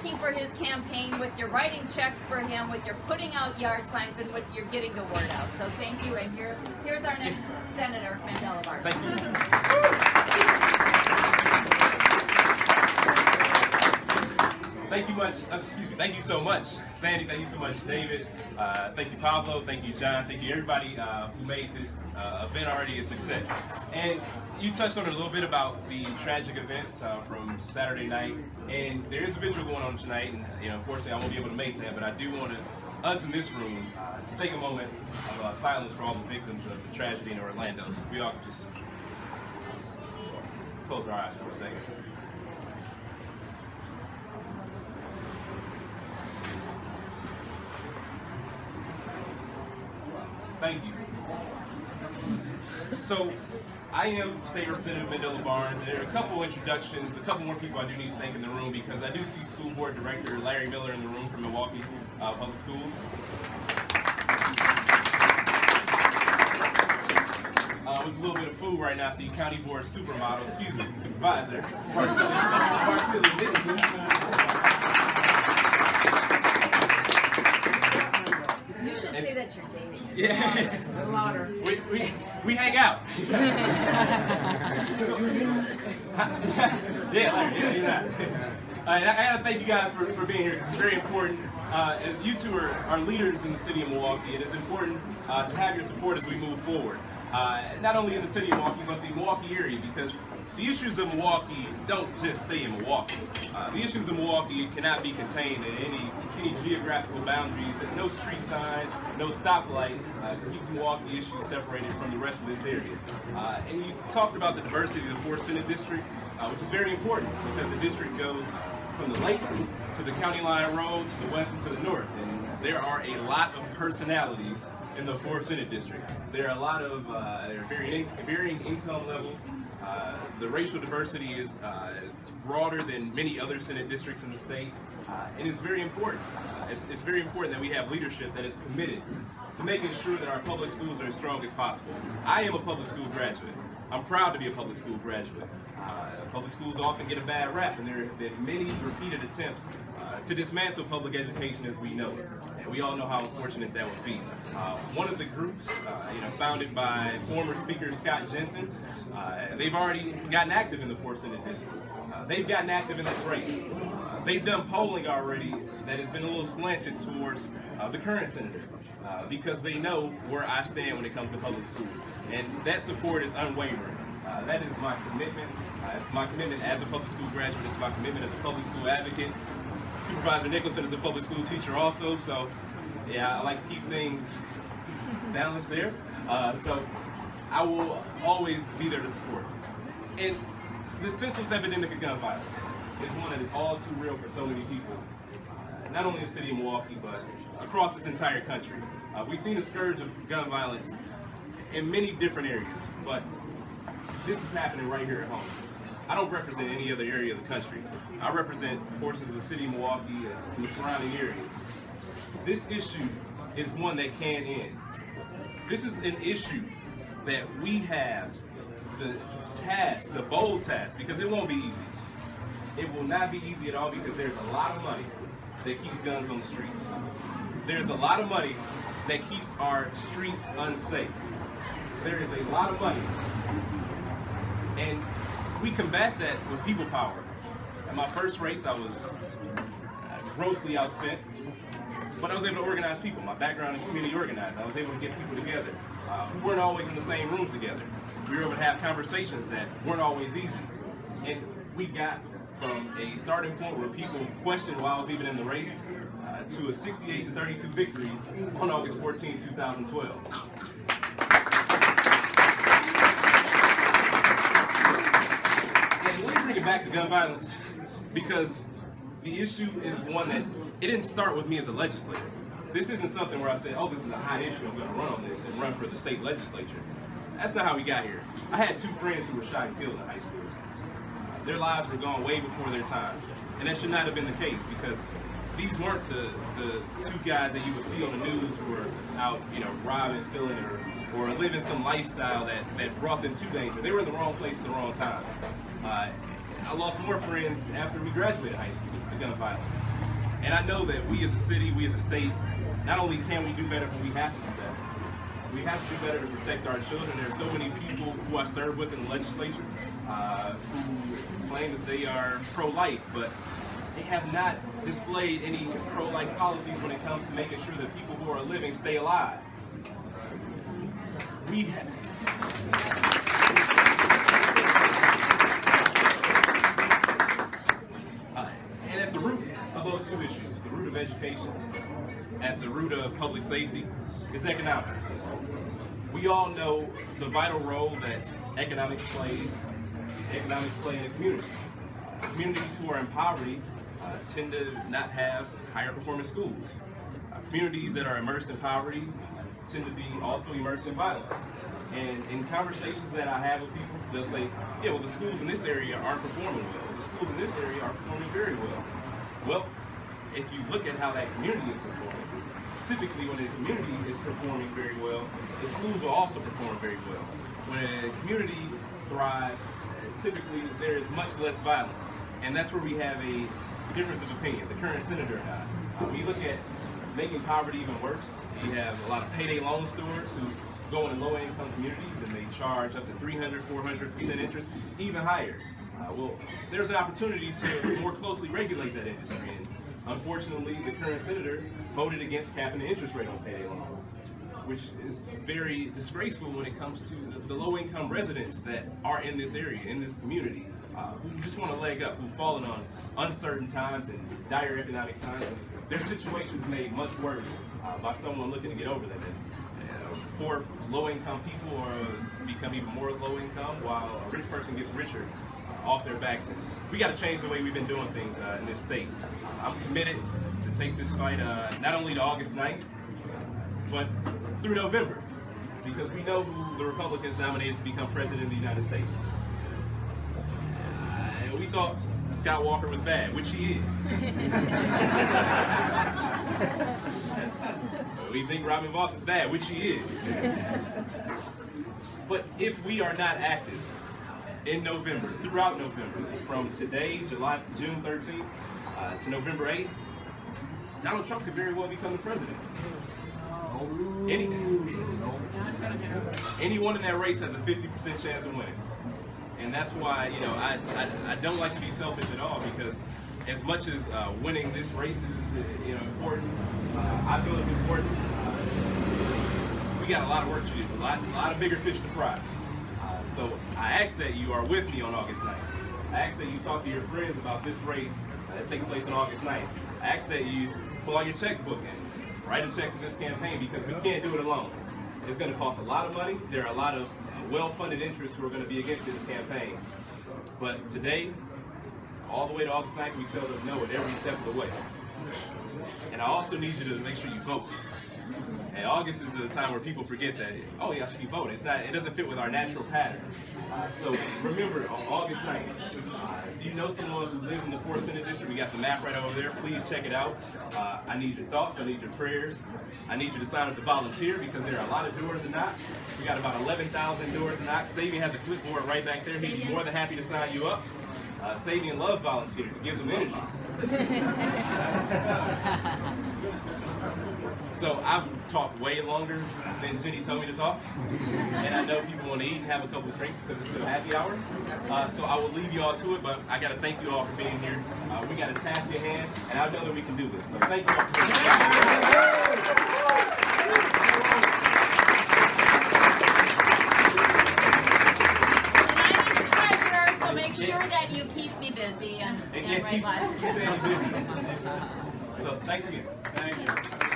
working for his campaign, with your writing checks for him, with your putting out yard signs, and with your getting the word out. So thank you, and here's our next Senator, Mandela Barnes. Thank you. Thank you so much, Sandy. Thank you so much, David. Thank you, Pablo. Thank you, John. Thank you, everybody who made this event already a success. And you touched on it a little bit about the tragic events from Saturday night. And there is a vigil going on tonight, and unfortunately, I won't be able to make that. But I do want us in this room to take a moment of silence for all the victims of the tragedy in Orlando. So if we all could just close our eyes for a second. Thank you. So, I am State Representative Mandela Barnes, and there are a couple introductions, a couple more people I do need to thank in the room, because I do see School Board Director Larry Miller in the room from Milwaukee Public Schools. With a little bit of food right now, I see County Board Supervisor, Marcelia Dickinson. You should say that you're dating. Yeah. Louder. We hang out. Yeah, you're not. I gotta thank you guys for being here, because it's very important. As you two are leaders in the city of Milwaukee, it is important to have your support as we move forward. Not only in the city of Milwaukee, but the Milwaukee area, because the issues of Milwaukee don't just stay in Milwaukee. The issues of Milwaukee cannot be contained in any geographical boundaries. No street sign, no stoplight keeps Milwaukee issues separated from the rest of this area. And you talked about the diversity of the 4th Senate District, which is very important, because the district goes from the lake to the County Line Road to the west and to the north. And there are a lot of personalities in the 4th Senate District. There are a lot of varying income levels. The racial diversity is broader than many other Senate districts in the state, and it's very important. It's very important that we have leadership that is committed to making sure that our public schools are as strong as possible. I am a public school graduate. I'm proud to be a public school graduate. Public schools often get a bad rap, and there have been many repeated attempts to dismantle public education as we know it. And we all know how unfortunate that would be. One of the groups, founded by former Speaker Scott Jensen, they've already gotten active in the 4th Senate District. They've gotten active in this race. They've done polling already that has been a little slanted towards the current senator, because they know where I stand when it comes to public schools. And that support is unwavering. That is my commitment. It's my commitment as a public school graduate. It's my commitment as a public school advocate. Supervisor Nicholson is a public school teacher also, so yeah, I like to keep things balanced there. So I will always be there to support. And the senseless epidemic of gun violence is one that is all too real for so many people, not only in the city of Milwaukee, but across this entire country. We've seen the scourge of gun violence in many different areas, but this is happening right here at home. I don't represent any other area of the country. I represent portions of the city of Milwaukee and some surrounding areas. This issue is one that can end. This is an issue that we have the task, the bold task, because it won't be easy. It will not be easy at all, because there's a lot of money that keeps guns on the streets. There's a lot of money that keeps our streets unsafe. There is a lot of money. And we combat that with people power. In my first race, I was grossly outspent, but I was able to organize people. My background is community organized. I was able to get people together. We weren't always in the same rooms together. We were able to have conversations that weren't always easy. And we got from a starting point where people questioned why I was even in the race to a 68-32 victory on August 14, 2012. Let me bring it back to gun violence, because the issue is one that, it didn't start with me as a legislator. This isn't something where I said, oh, this is a hot issue, I'm going to run on this and run for the state legislature. That's not how we got here. I had 2 friends who were shot and killed in high school. Their lives were gone way before their time. And that should not have been the case, because these weren't the 2 guys that you would see on the news who were out, robbing, stealing, or living some lifestyle that brought them to danger. They were in the wrong place at the wrong time. I lost more friends after we graduated high school to gun violence. And I know that we as a city, we as a state, not only can we do better, but we have to do better. We have to do better to protect our children. There are so many people who I serve with in the legislature who claim that they are pro-life, but they have not displayed any pro-life policies when it comes to making sure that people who are living stay alive. We have. And at the root of those two issues, the root of education, at the root of public safety, is economics. We all know the vital role that economics play in a community. Communities who are in poverty tend to not have higher performing schools. Communities that are immersed in poverty tend to be also immersed in violence. And in conversations that I have with people, they'll say, yeah, well, the schools in this area aren't performing well. The schools in this area are performing very well. Well, if you look at how that community is performing, typically when a community is performing very well, the schools will also perform very well. When a community thrives, typically there is much less violence. And that's where we have a difference of opinion, the current senator and I. We look at making poverty even worse. We have a lot of payday loan stewards who go into low-income communities and they charge up to 300, 400% interest, even higher. Well, there's an opportunity to more closely regulate that industry. And unfortunately, the current senator voted against capping the interest rate on payday loans, which is very disgraceful when it comes to the low-income residents that are in this area, in this community, who just want a leg up, who've fallen on uncertain times and dire economic times. Their situation's made much worse by someone looking to get over them. Poor low-income people become even more low-income, while a rich person gets richer off their backs. And we got to change the way we've been doing things in this state. I'm committed to take this fight not only to August 9th, but through November, because we know who the Republicans nominated to become president of the United States. We thought Scott Walker was bad, which he is. We think Robin Vos is bad, which he is. But if we are not active in November, throughout November, from today, June 13th, to November 8th, Donald Trump could very well become the president. Anyone in that race has a 50% chance of winning. And that's why, I don't like to be selfish at all, because as much as winning this race is, important, I feel it's important. We got a lot of work to do, a lot of bigger fish to fry. So I ask that you are with me on August 9th. I ask that you talk to your friends about this race that takes place on August 9th. I ask that you pull out your checkbook and write a check to this campaign, because we can't do it alone. It's going to cost a lot of money. There are a lot of well-funded interests who are going to be against this campaign. But today, all the way to August 9th, we tell them no at every step of the way. And I also need you to make sure you vote. And August is a time where people forget that, oh yeah, I should be voting. It doesn't fit with our natural pattern. So remember, on August 9th, if you know someone who lives in the 4th Senate District, we got the map right over there. Please check it out. I need your thoughts. I need your prayers. I need you to sign up to volunteer, because there are a lot of doors to knock. We got about 11,000 doors to knock. Sabian has a clipboard right back there. He'd be more than happy to sign you up. Sabian loves volunteers. It gives him energy. So I've talked way longer than Jenny told me to talk, and I know people want to eat and have a couple of drinks because it's still happy hour. So I will leave you all to it, but I got to thank you all for being here. We got a task at hand, and I know that we can do this. So thank you all for being here. Make sure that you keep me busy and write lots. Keep busy. So thanks again. Thank you.